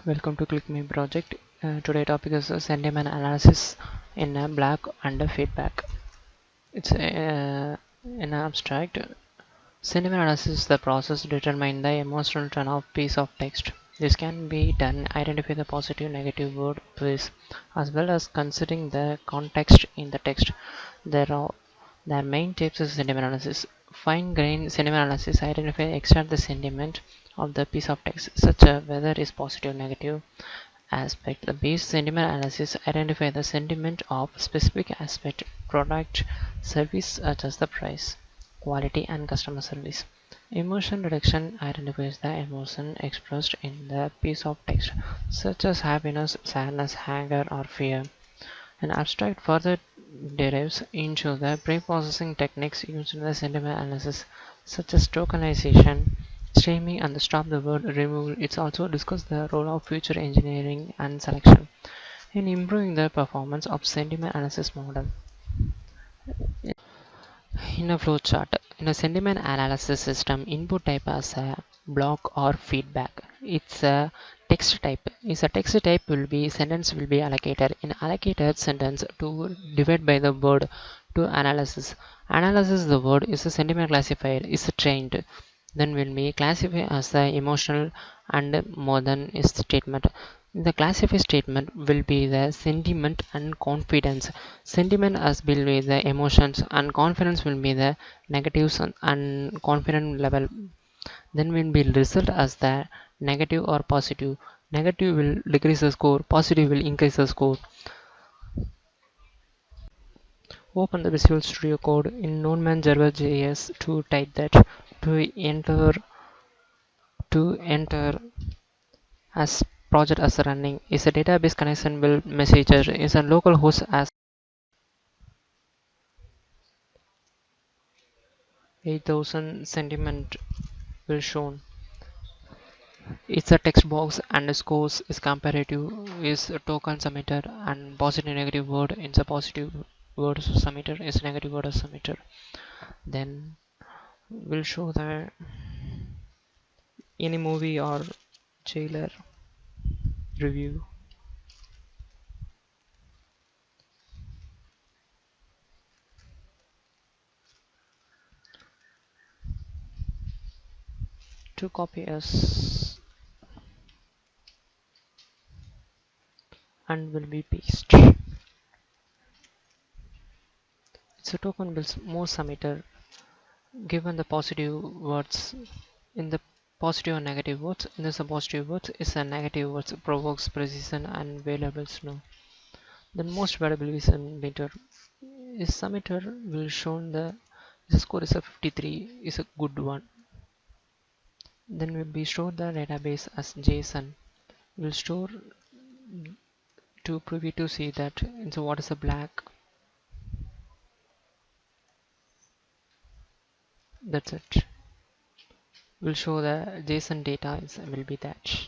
Welcome to ClickMyProject. Today topic is sentiment analysis in a block and feedback. It's an abstract. Sentiment analysis is the process to determine the emotional tone of piece of text. This can be done identify the positive negative word place as well as considering the context in the text. Their main tips is sentiment analysis. Fine grained sentiment analysis identify extract the sentiment of the piece of text, such as whether is positive or negative aspect. The base sentiment analysis identify the sentiment of specific aspect, product, service such as the price, quality and customer service. Emotion reduction identifies the emotion expressed in the piece of text, such as happiness, sadness, anger, or fear. An abstract further derives into the pre-processing techniques used in the sentiment analysis, such as tokenization, streaming, and the stop the word removal. It also discusses the role of future engineering and selection in improving the performance of sentiment analysis model. In a flowchart, in a sentiment analysis system, input type as a block or feedback. It's a text type. Is a text type will be sentence will be allocated. In allocated sentence to divide by the word to analysis. Analysis the word is a sentiment classifier is trained. Then will be classified as the emotional and more than is statement. The classified statement will be the sentiment and confidence. Sentiment as will be the emotions and confidence will be the negatives and confident level. Then will be result as the negative or positive. Negative will decrease the score, positive will increase the score. Open the Visual Studio Code in JS to type that to enter as project as running is a database connection will messager is a local host as 8000 sentiment will shown. It's a text box and scores is comparative is a token submitter and positive negative word in the positive word submitter is negative word submitter. Then we'll show the any movie or trailer review. To copy as and will be paste. It's a token will more submitter given the positive words in the positive and negative words. In this positive words is a negative words provokes precision and variables no. The most valuable is a meter is submitter will show the score is a 53 is a good one. Then will be stored the database as JSON. Will store to preview to see that so what is a black. That's it. Will show the JSON data is will be that.